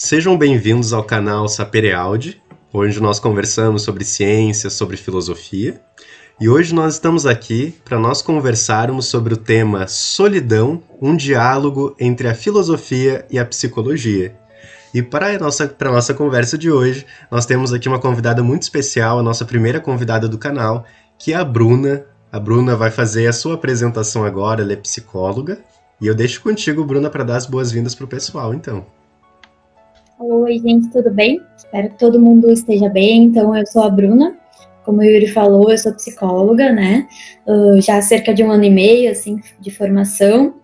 Sejam bem-vindos ao canal Sapere Aude, onde nós conversamos sobre ciência, sobre filosofia. E hoje nós estamos aqui para nós conversarmos sobre o tema solidão, um diálogo entre a filosofia e a psicologia. E para a nossa conversa de hoje, nós temos aqui uma convidada muito especial, a nossa primeira convidada do canal, que é a Bruna. A Bruna vai fazer a sua apresentação agora, ela é psicóloga. E eu deixo contigo, Bruna, para dar as boas-vindas para o pessoal, então. Oi, gente, tudo bem? Espero que todo mundo esteja bem. Então, eu sou a Bruna, como o Yuri falou, eu sou psicóloga, né? Já há cerca de 1 ano e meio, assim, de formação.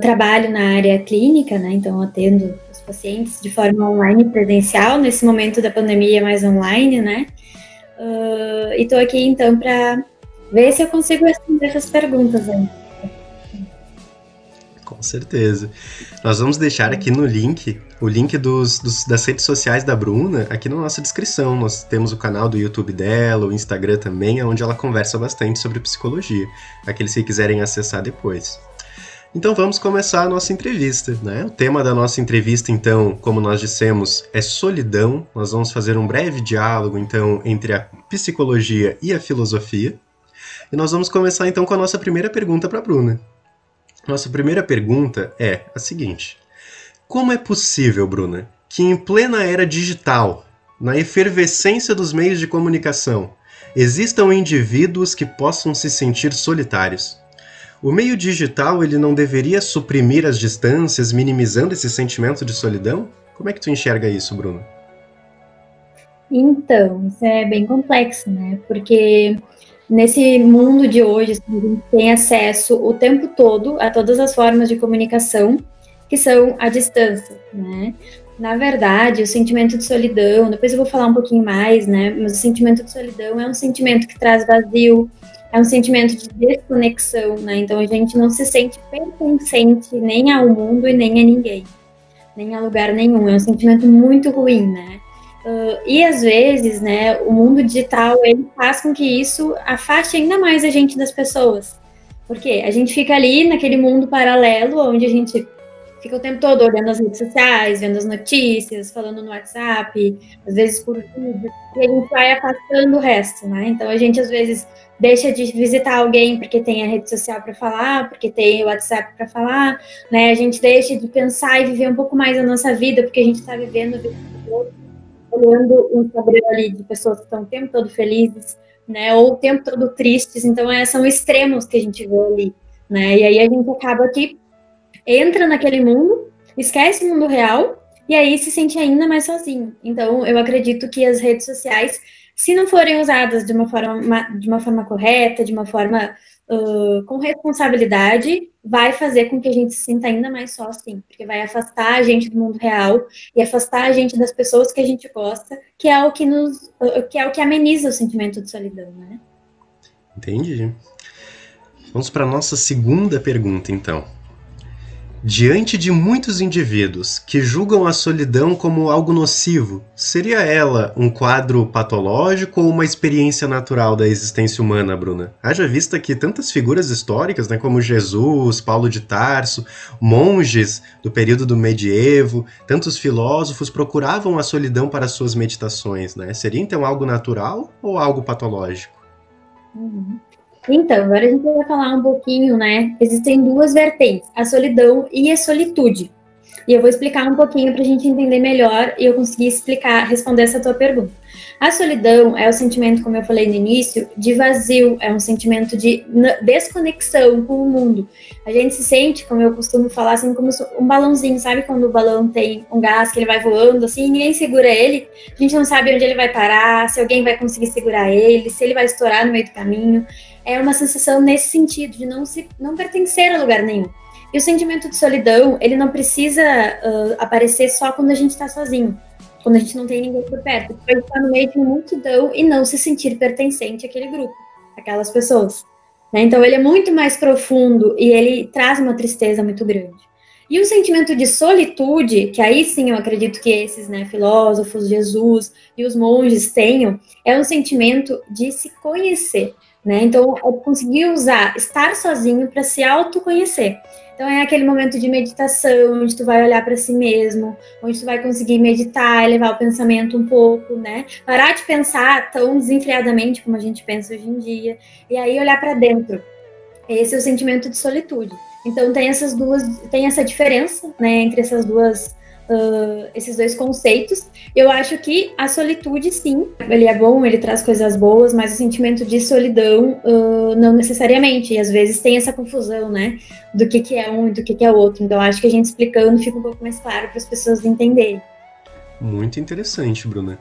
Trabalho na área clínica, né? Então, atendo os pacientes de forma online e presencial. Nesse momento da pandemia, mais online, né? E tô aqui, então, para ver se eu consigo responder essas perguntas aí. Com certeza. Nós vamos deixar aqui no link, o link das redes sociais da Bruna, aqui na nossa descrição. Nós temos o canal do YouTube dela, o Instagram também, onde ela conversa bastante sobre psicologia, aqueles que quiserem acessar depois. Então vamos começar a nossa entrevista, né? O tema da nossa entrevista, então, como nós dissemos, é solidão. Nós vamos fazer um breve diálogo, então, entre a psicologia e a filosofia. E nós vamos começar, então, com a nossa primeira pergunta para a Bruna. Nossa primeira pergunta é a seguinte: como é possível, Bruna, que em plena era digital, na efervescência dos meios de comunicação, existam indivíduos que possam se sentir solitários? O meio digital, ele não deveria suprimir as distâncias, minimizando esse sentimento de solidão? Como é que tu enxerga isso, Bruna? Então, isso é bem complexo, né? Porque nesse mundo de hoje, assim, a gente tem acesso o tempo todo a todas as formas de comunicação que são à distância, né? Na verdade, o sentimento de solidão, depois eu vou falar um pouquinho mais, né? Mas o sentimento de solidão é um sentimento que traz vazio, é um sentimento de desconexão, né? Então a gente não se sente pertencente nem ao mundo e nem a ninguém, nem a lugar nenhum. É um sentimento muito ruim, né? E às vezes, né, o mundo digital, ele faz com que isso afaste ainda mais a gente das pessoas. Porque a gente fica ali naquele mundo paralelo, onde a gente fica o tempo todo olhando as redes sociais, vendo as notícias, falando no WhatsApp, às vezes por vídeo, e a gente vai afastando o resto, né? Então a gente às vezes deixa de visitar alguém porque tem a rede social para falar, porque tem o WhatsApp para falar, né? A gente deixa de pensar e viver um pouco mais a nossa vida, porque a gente está vivendo a vida do outro, olhando um Instagram ali de pessoas que estão o tempo todo felizes, né, ou o tempo todo tristes. Então são extremos que a gente vê ali, né, e aí a gente acaba que entra naquele mundo, esquece o mundo real, e aí se sente ainda mais sozinho. Então eu acredito que as redes sociais, se não forem usadas de uma forma correta, de uma forma com responsabilidade, vai fazer com que a gente se sinta ainda mais só assim, porque vai afastar a gente do mundo real e afastar a gente das pessoas que a gente gosta, que é o que ameniza o sentimento de solidão, né? Entendi. Vamos para a nossa segunda pergunta, então. Diante de muitos indivíduos que julgam a solidão como algo nocivo, seria ela um quadro patológico ou uma experiência natural da existência humana, Bruna? Haja vista que tantas figuras históricas, né, como Jesus, Paulo de Tarso, monges do período do medievo, tantos filósofos procuravam a solidão para suas meditações, né? Seria então algo natural ou algo patológico? Então, agora a gente vai falar um pouquinho, né? Existem duas vertentes, a solidão e a solitude. E eu vou explicar um pouquinho para a gente entender melhor e eu conseguir responder essa tua pergunta. A solidão é o sentimento, como eu falei no início, de vazio, é um sentimento de desconexão com o mundo. A gente se sente, como eu costumo falar, assim, como um balãozinho, sabe quando o balão tem um gás que ele vai voando, assim, e ninguém segura ele, a gente não sabe onde ele vai parar, se alguém vai conseguir segurar ele, se ele vai estourar no meio do caminho. É uma sensação nesse sentido, de não pertencer a lugar nenhum. E o sentimento de solidão, ele não precisa aparecer só quando a gente está sozinho, quando a gente não tem ninguém por perto. Pode estar no meio de uma multidão e não se sentir pertencente àquele grupo, aquelas pessoas, né? Então ele é muito mais profundo e ele traz uma tristeza muito grande. E o sentimento de solitude, que aí sim eu acredito que esses, né, filósofos, Jesus e os monges tenham, é um sentimento de se conhecer. né? Então, eu consegui usar estar sozinho para se autoconhecer. Então, é aquele momento de meditação, onde tu vai olhar para si mesmo, onde tu vai conseguir meditar, elevar o pensamento um pouco, né? Parar de pensar tão desenfreadamente como a gente pensa hoje em dia, e aí olhar para dentro. Esse é o sentimento de solitude. Então, tem essa diferença, né, entre esses dois conceitos. Eu acho que a solitude, sim, ele é bom, ele traz coisas boas, mas o sentimento de solidão, não necessariamente. E às vezes tem essa confusão, né, do que é um e do que é outro. Então, acho que a gente explicando fica um pouco mais claro para as pessoas entenderem. Muito interessante, Bruna.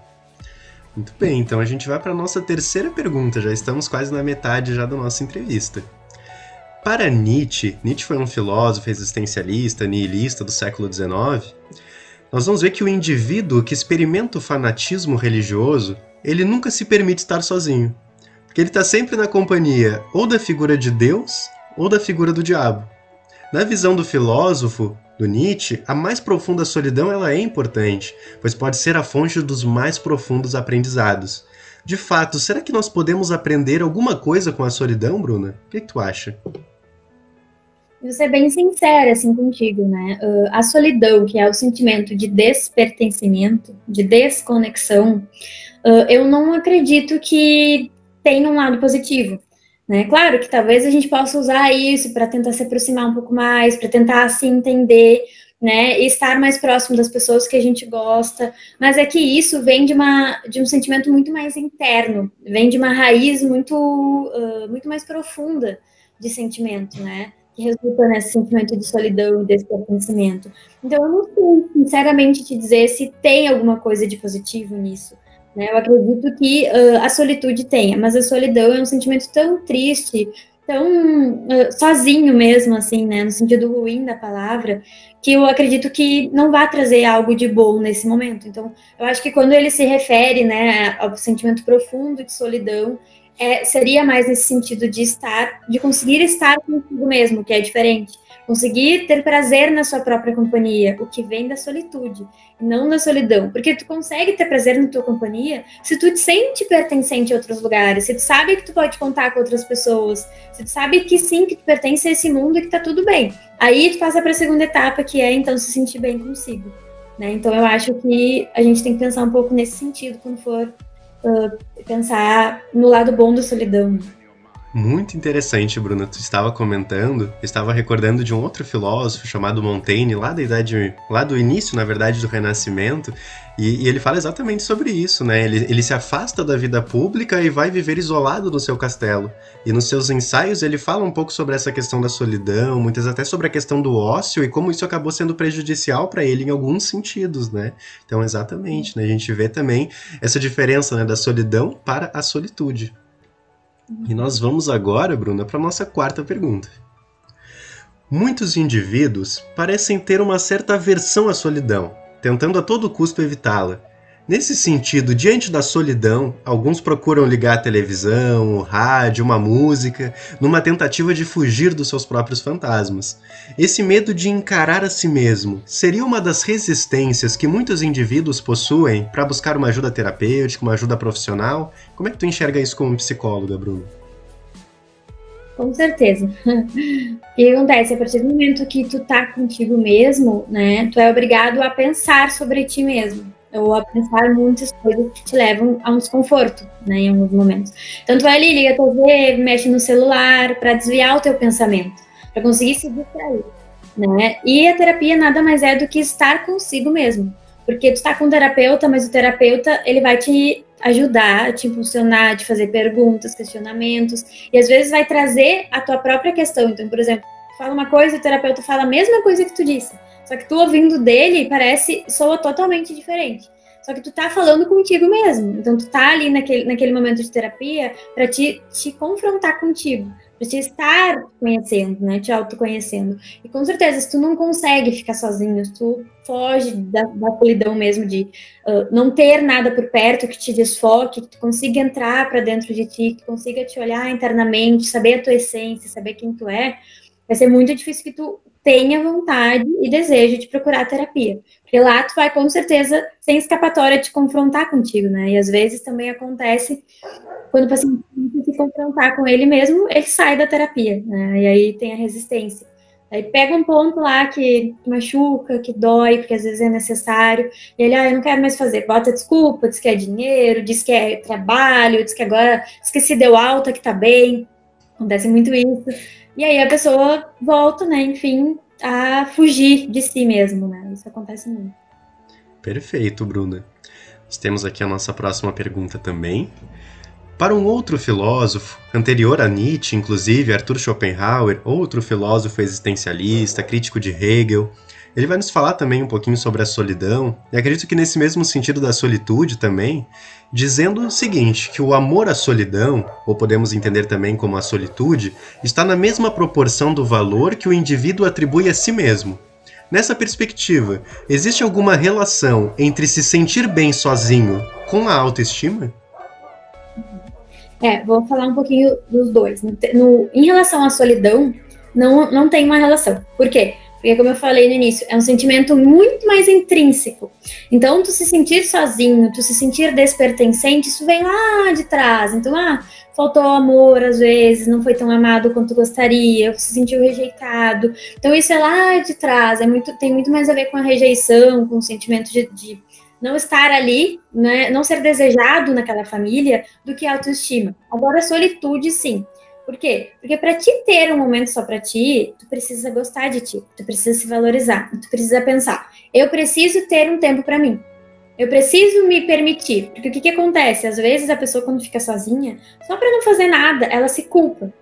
Muito bem, então a gente vai para a nossa terceira pergunta. Já estamos quase na metade já da nossa entrevista. Para Nietzsche foi um filósofo existencialista, nihilista do século XIX. Nós vamos ver que o indivíduo que experimenta o fanatismo religioso, ele nunca se permite estar sozinho. Porque ele está sempre na companhia ou da figura de Deus ou da figura do diabo. Na visão do filósofo, do Nietzsche, a mais profunda solidão ela é importante, pois pode ser a fonte dos mais profundos aprendizados. De fato, será que nós podemos aprender alguma coisa com a solidão, Bruna? O que tu acha? Vou ser bem sincera, assim, contigo, né? A solidão, que é o sentimento de despertencimento, de desconexão, eu não acredito que tenha um lado positivo, né? Claro que talvez a gente possa usar isso para tentar se aproximar um pouco mais, para tentar se entender, né? E estar mais próximo das pessoas que a gente gosta, mas é que isso vem de um sentimento muito mais interno, vem de uma raiz muito mais profunda de sentimento, né? Que resulta nesse sentimento de solidão e despertencimento. Então, eu não sei, sinceramente, te dizer se tem alguma coisa de positivo nisso, né? Eu acredito que a solitude tenha, mas a solidão é um sentimento tão triste, tão sozinho mesmo, assim, né? No sentido ruim da palavra, que eu acredito que não vai trazer algo de bom nesse momento. Então, eu acho que quando ele se refere, né, ao sentimento profundo de solidão, seria mais nesse sentido de conseguir estar consigo mesmo, que é diferente. Conseguir ter prazer na sua própria companhia, o que vem da solitude, não da solidão. Porque tu consegue ter prazer na tua companhia se tu te sente pertencente a outros lugares, se tu sabe que tu pode contar com outras pessoas, se tu sabe que sim, que tu pertence a esse mundo e que tá tudo bem. Aí tu passa para a segunda etapa, que é, então, se sentir bem consigo, né? Então, eu acho que a gente tem que pensar um pouco nesse sentido quando for pensar no lado bom da solidão. Muito interessante, Bruna. Tu estava comentando, eu estava recordando de um outro filósofo chamado Montaigne, lá do início, na verdade, do Renascimento, e ele fala exatamente sobre isso, né? Ele se afasta da vida pública e vai viver isolado no seu castelo. E nos seus ensaios ele fala um pouco sobre essa questão da solidão, muitas até sobre a questão do ócio e como isso acabou sendo prejudicial para ele em alguns sentidos, né? Então, exatamente, né? A gente vê também essa diferença, né, da solidão para a solitude. E nós vamos agora, Bruna, para a nossa quarta pergunta. Muitos indivíduos parecem ter uma certa aversão à solidão, tentando a todo custo evitá-la. Nesse sentido, diante da solidão, alguns procuram ligar a televisão, o rádio, uma música, numa tentativa de fugir dos seus próprios fantasmas. Esse medo de encarar a si mesmo seria uma das resistências que muitos indivíduos possuem para buscar uma ajuda terapêutica, uma ajuda profissional? Como é que tu enxerga isso como psicóloga, Bruno? Com certeza. O que acontece? A partir do momento que tu tá contigo mesmo, né, tu é obrigado a pensar sobre ti mesmo, ou a pensar muitas coisas que te levam a um desconforto, né, em alguns momentos. Então tu vai ali, liga a TV, mexe no celular para desviar o teu pensamento, para conseguir se distrair, né? E a terapia nada mais é do que estar consigo mesmo, porque tu tá com um terapeuta, mas o terapeuta, ele vai te ajudar, a te impulsionar, te fazer perguntas, questionamentos, e às vezes vai trazer a tua própria questão. Então, por exemplo, tu fala uma coisa, o terapeuta fala a mesma coisa que tu disse, só que tu ouvindo dele, soa totalmente diferente. Só que tu tá falando contigo mesmo. Então tu tá ali naquele momento de terapia para te confrontar contigo, para te estar conhecendo, né? Te autoconhecendo. E com certeza, se tu não consegue ficar sozinho, se tu foge da solidão mesmo de não ter nada por perto que te desfoque, que tu consiga entrar para dentro de ti, que tu consiga te olhar internamente, saber a tua essência, saber quem tu é, vai ser muito difícil que tu tenha vontade e desejo de procurar terapia. Porque lá tu vai, com certeza, sem escapatória, te confrontar contigo, né? E às vezes também acontece, quando o paciente se confrontar com ele mesmo, ele sai da terapia, né? E aí tem a resistência. Aí pega um ponto lá que machuca, que dói, porque às vezes é necessário, e ele, eu não quero mais fazer, bota desculpa, diz que é dinheiro, diz que é trabalho, diz que agora, diz que se deu alta, que tá bem, acontece muito isso, e aí a pessoa volta, né, enfim, a fugir de si mesmo, né, isso acontece muito. Perfeito, Bruna. Nós temos aqui a nossa próxima pergunta também. Para um outro filósofo, anterior a Nietzsche, inclusive, Arthur Schopenhauer, outro filósofo existencialista, crítico de Hegel, ele vai nos falar também um pouquinho sobre a solidão, e acredito que nesse mesmo sentido da solitude também, dizendo o seguinte, que o amor à solidão, ou podemos entender também como a solitude, está na mesma proporção do valor que o indivíduo atribui a si mesmo. Nessa perspectiva, existe alguma relação entre se sentir bem sozinho com a autoestima? Vou falar um pouquinho dos dois. Em relação à solidão, não tem uma relação. Por quê? Porque, como eu falei no início, é um sentimento muito mais intrínseco. Então, tu se sentir sozinho, tu se sentir despertencente, isso vem lá de trás. Então, faltou amor às vezes, não foi tão amado quanto gostaria, se sentiu rejeitado. Então, isso é lá de trás, tem muito mais a ver com a rejeição, com o sentimento de não estar ali, né, não ser desejado naquela família, do que autoestima. Agora, a solitude, sim. Por quê? Porque para ti ter um momento só para ti, tu precisa gostar de ti, tu precisa se valorizar, tu precisa pensar, eu preciso ter um tempo para mim, eu preciso me permitir. Porque o que acontece? Às vezes a pessoa, quando fica sozinha, só para não fazer nada, ela se culpa.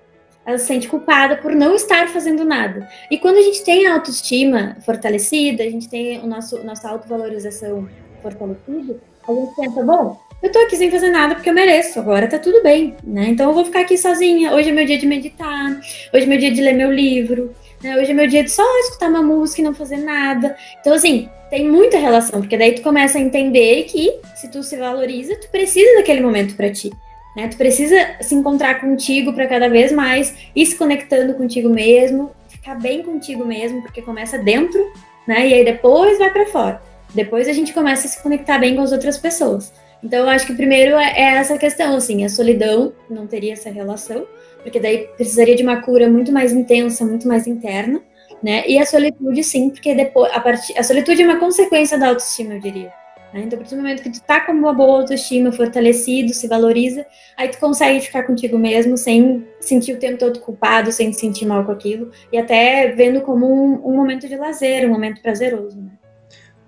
Ela se sente culpada por não estar fazendo nada. E quando a gente tem a autoestima fortalecida, a gente tem nossa autovalorização fortalecida, a gente pensa, bom, eu tô aqui sem fazer nada porque eu mereço, agora tá tudo bem, né? Então eu vou ficar aqui sozinha, hoje é meu dia de meditar, hoje é meu dia de ler meu livro, né? Hoje é meu dia de só escutar uma música e não fazer nada. Então, assim, tem muita relação, porque daí tu começa a entender que, se tu se valoriza, tu precisa daquele momento pra ti, né? Tu precisa se encontrar contigo para cada vez mais ir se conectando contigo mesmo, ficar bem contigo mesmo, porque começa dentro, né? E aí depois vai para fora. Depois a gente começa a se conectar bem com as outras pessoas. Então, eu acho que primeiro é essa questão, assim, a solidão não teria essa relação, porque daí precisaria de uma cura muito mais intensa, muito mais interna, né? E a solitude, sim, porque depois, a solitude é uma consequência da autoestima, eu diria. Né? Então, a partir do momento que tu tá com uma boa autoestima, fortalecido, se valoriza, aí tu consegue ficar contigo mesmo sem sentir o tempo todo culpado, sem te sentir mal com aquilo, e até vendo como um momento de lazer, um momento prazeroso, né?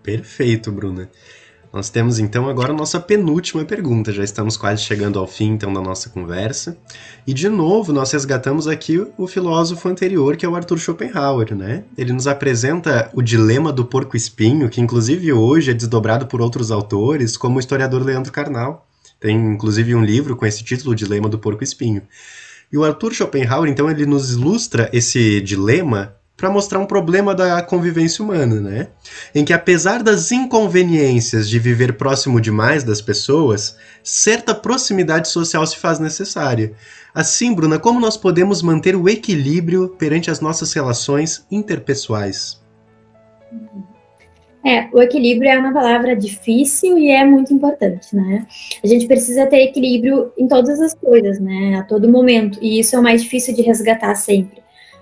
Perfeito, Bruna. Nós temos então agora a nossa penúltima pergunta, já estamos quase chegando ao fim então da nossa conversa. E de novo nós resgatamos aqui o filósofo anterior, que é o Arthur Schopenhauer, né? Ele nos apresenta o dilema do porco-espinho, que inclusive hoje é desdobrado por outros autores, como o historiador Leandro Carnal. Tem inclusive um livro com esse título, O Dilema do Porco-Espinho. E o Arthur Schopenhauer, então, ele nos ilustra esse dilema para mostrar um problema da convivência humana, né? Em que, apesar das inconveniências de viver próximo demais das pessoas, certa proximidade social se faz necessária. Assim, Bruna, como nós podemos manter o equilíbrio perante as nossas relações interpessoais? O equilíbrio é uma palavra difícil e é muito importante, né? A gente precisa ter equilíbrio em todas as coisas, né? A todo momento. E isso é o mais difícil de resgatar sempre.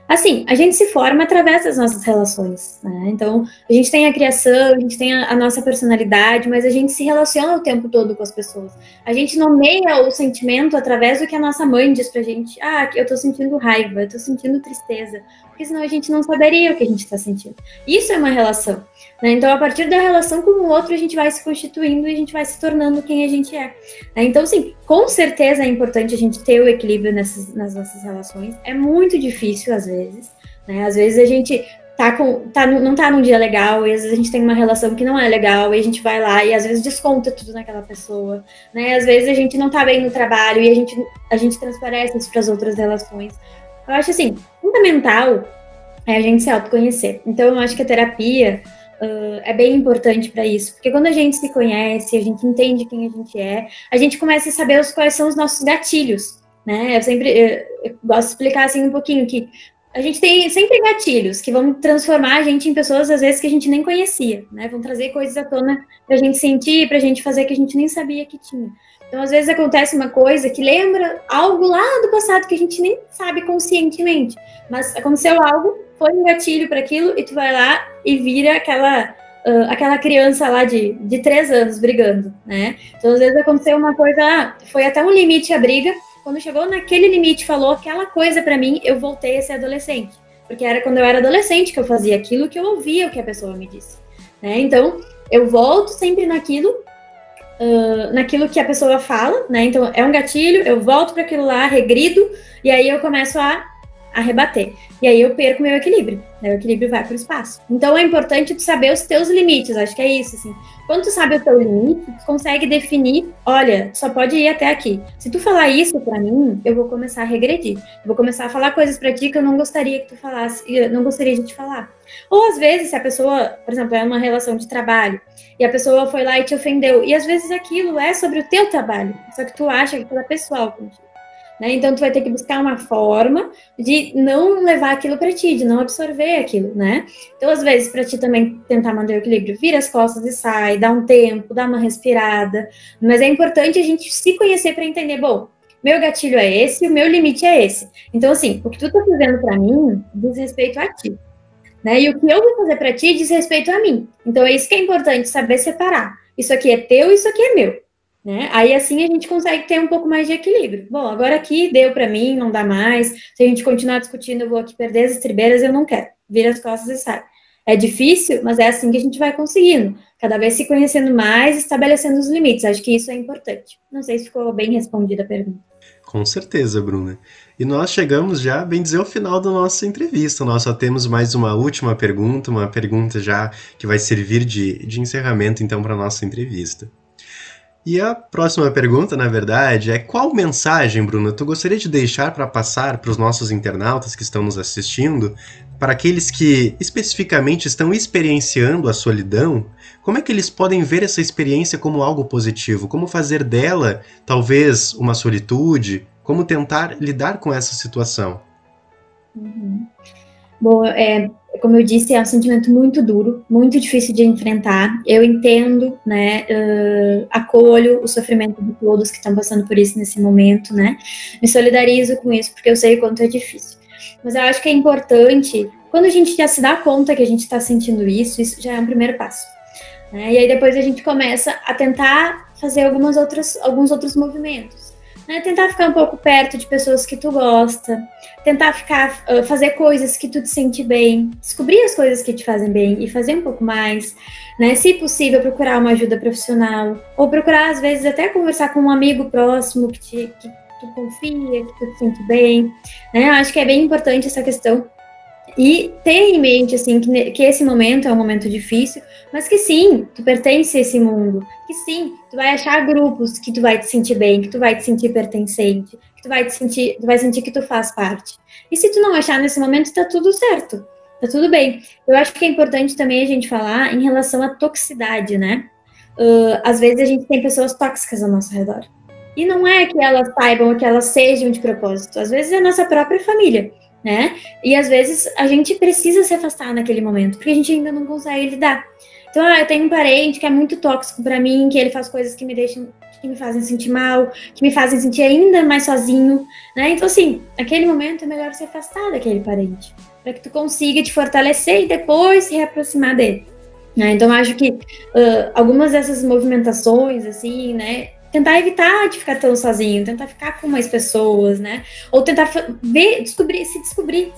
Assim, a gente se forma através das nossas relações, né? Então, a gente tem a criação, a gente tem a nossa personalidade, mas a gente se relaciona o tempo todo com as pessoas. A gente nomeia o sentimento através do que a nossa mãe diz pra gente. Eu tô sentindo raiva, eu tô sentindo tristeza. Porque senão a gente não saberia o que a gente tá sentindo. Isso é uma relação, né? Então, a partir da relação com o outro, a gente vai se constituindo e a gente vai se tornando quem a gente é. Né? Então, sim, com certeza é importante a gente ter o equilíbrio nas nossas relações. É muito difícil, às vezes, né? Às vezes a gente não tá num dia legal, e às vezes a gente tem uma relação que não é legal, e a gente vai lá e às vezes desconta tudo naquela pessoa, né? Às vezes a gente não tá bem no trabalho e a gente transparece isso para as outras relações. Eu acho, assim, fundamental é a gente se autoconhecer. Então, eu acho que a terapia é bem importante para isso, porque quando a gente se conhece, a gente entende quem a gente é, a gente começa a saber quais são os nossos gatilhos, né? Eu gosto de explicar assim um pouquinho que a gente tem sempre gatilhos que vão transformar a gente em pessoas, às vezes, que a gente nem conhecia, né? Vão trazer coisas à tona pra gente sentir, pra gente fazer que a gente nem sabia que tinha. Então, às vezes, acontece uma coisa que lembra algo lá do passado que a gente nem sabe conscientemente. Mas aconteceu algo, foi um gatilho para aquilo, e tu vai lá e vira aquela criança lá de 3 anos brigando, né? Então, às vezes, aconteceu uma coisa, foi até um limite a briga. Quando chegou naquele limite, falou aquela coisa para mim, eu voltei a ser adolescente. Porque era quando eu era adolescente que eu fazia aquilo, que eu ouvia o que a pessoa me disse, né? Então, eu volto sempre naquilo que a pessoa fala, né? Então, é um gatilho, eu volto para aquilo lá, regrido, e aí eu começo a rebater. E aí eu perco meu equilíbrio, né? O equilíbrio vai para o espaço. Então, é importante tu saber os teus limites, acho que é isso, assim. Quando tu sabe o teu limite, tu consegue definir, olha, só pode ir até aqui. Se tu falar isso para mim, eu vou começar a regredir. Eu vou começar a falar coisas para ti que eu não gostaria que tu falasse, eu não gostaria de te falar. Ou, às vezes, se a pessoa, por exemplo, é uma relação de trabalho, e a pessoa foi lá e te ofendeu, e às vezes aquilo é sobre o teu trabalho, só que tu acha que aquilo é pessoal contigo, né? Então tu vai ter que buscar uma forma de não levar aquilo para ti, de não absorver aquilo, né? Então, às vezes, para ti também tentar manter o equilíbrio, vira as costas e sai, dá um tempo, dá uma respirada, mas é importante a gente se conhecer para entender, bom, meu gatilho é esse, o meu limite é esse. Então, assim, o que tu tá fazendo para mim diz respeito a ti, né? E o que eu vou fazer para ti diz respeito a mim. Então, é isso que é importante, saber separar. Isso aqui é teu, isso aqui é meu, né? Aí, assim, a gente consegue ter um pouco mais de equilíbrio. Bom, agora aqui deu para mim, não dá mais. Se a gente continuar discutindo, eu vou aqui perder as estribeiras, eu não quero. Vira as costas e sai. É difícil, mas é assim que a gente vai conseguindo. Cada vez se conhecendo mais, estabelecendo os limites. Acho que isso é importante. Não sei se ficou bem respondida a pergunta. Com certeza, Bruna. E nós chegamos já, bem dizer, ao final da nossa entrevista. Nós só temos mais uma última pergunta, uma pergunta já que vai servir de encerramento, então, para a nossa entrevista. E a próxima pergunta, na verdade, é qual mensagem, Bruna, tu gostaria de deixar para passar para os nossos internautas que estão nos assistindo, para aqueles que especificamente estão experienciando a solidão, como é que eles podem ver essa experiência como algo positivo? Como fazer dela, talvez, uma solitude? Como tentar lidar com essa situação? Uhum. Bom, como eu disse, é um sentimento muito duro, muito difícil de enfrentar. Eu entendo, né, acolho o sofrimento de todos que estão passando por isso nesse momento, né, me solidarizo com isso, porque eu sei o quanto é difícil. Mas eu acho que é importante, quando a gente já se dá conta que a gente está sentindo isso já é um primeiro passo, né, e aí depois a gente começa a tentar fazer alguns outros movimentos. Né, tentar ficar um pouco perto de pessoas que tu gosta, tentar fazer coisas que tu te sente bem, descobrir as coisas que te fazem bem e fazer um pouco mais, né? Se possível, procurar uma ajuda profissional, ou procurar, às vezes, até conversar com um amigo próximo que tu confia, que tu te sente bem, né? Eu acho que é bem importante essa questão. E ter em mente, assim, que esse momento é um momento difícil, mas que sim, tu pertence a esse mundo, que sim, tu vai achar grupos que tu vai te sentir bem, que tu vai te sentir pertencente, que tu vai sentir que tu faz parte. E se tu não achar nesse momento, tá tudo certo, tá tudo bem. Eu acho que é importante também a gente falar em relação à toxicidade, né? Às vezes a gente tem pessoas tóxicas ao nosso redor. E não é que elas saibam, que elas sejam de propósito, às vezes é a nossa própria família, né? E às vezes a gente precisa se afastar naquele momento, porque a gente ainda não consegue lidar. Então, eu tenho um parente que é muito tóxico pra mim, que ele faz coisas que me fazem sentir mal, que me fazem sentir ainda mais sozinho, né? Então, assim, naquele momento é melhor se afastar daquele parente, para que tu consiga te fortalecer e depois se reaproximar dele, né? Então, eu acho que algumas dessas movimentações, assim, né? Tentar evitar de ficar tão sozinho, tentar ficar com mais pessoas, né? Ou tentar se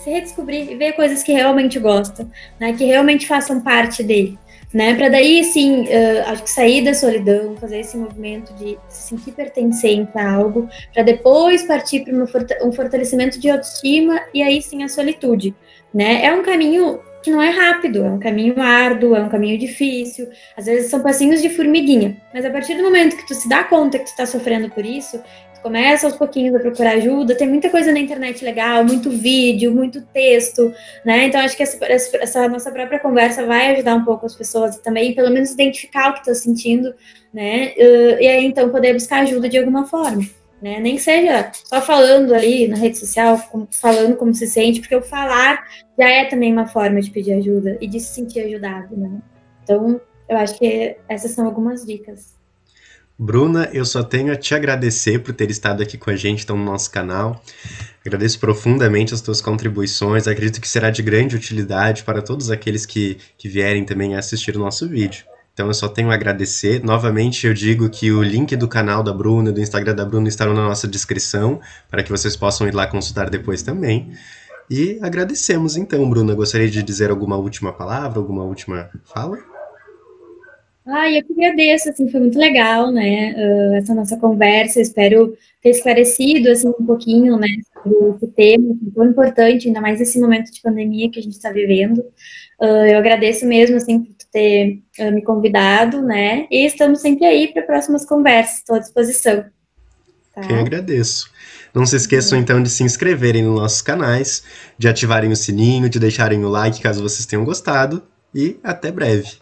redescobrir e ver coisas que realmente gosta, né? Que realmente façam parte dele, né? Para daí, sim, acho que sair da solidão, fazer esse movimento de se sentir pertencente a algo, para depois partir para um fortalecimento de autoestima e aí sim a solitude, né? É um caminho que não é rápido, é um caminho árduo, é um caminho difícil, às vezes são passinhos de formiguinha, mas a partir do momento que tu se dá conta que tu tá sofrendo por isso, tu começa aos pouquinhos a procurar ajuda, tem muita coisa na internet legal, muito vídeo, muito texto, né, então acho que essa nossa própria conversa vai ajudar um pouco as pessoas também, pelo menos identificar o que tá sentindo, né, e aí então poder buscar ajuda de alguma forma. né? Nem seja só falando ali na rede social, falando como se sente, porque o falar já é também uma forma de pedir ajuda e de se sentir ajudado, né? Então, eu acho que essas são algumas dicas. Bruna, eu só tenho a te agradecer por ter estado aqui com a gente então, no nosso canal. Agradeço profundamente as tuas contribuições. Acredito que será de grande utilidade para todos aqueles que vierem também assistir o nosso vídeo. Então eu só tenho a agradecer. Novamente eu digo que o link do canal da Bruna, do Instagram da Bruna, estarão na nossa descrição, para que vocês possam ir lá consultar depois também. E agradecemos então, Bruna. Gostaria de dizer alguma última palavra, alguma última fala? Eu que agradeço, assim, foi muito legal, né, essa nossa conversa, espero ter esclarecido, assim, um pouquinho, né, sobre esse tema, que é tão importante, ainda mais nesse momento de pandemia que a gente está vivendo. Eu agradeço mesmo, assim, por ter me convidado, né, e estamos sempre aí para próximas conversas, estou à disposição, Eu tá? agradeço. Não se esqueçam então de se inscreverem nos nossos canais, de ativarem o sininho, de deixarem o like caso vocês tenham gostado e até breve.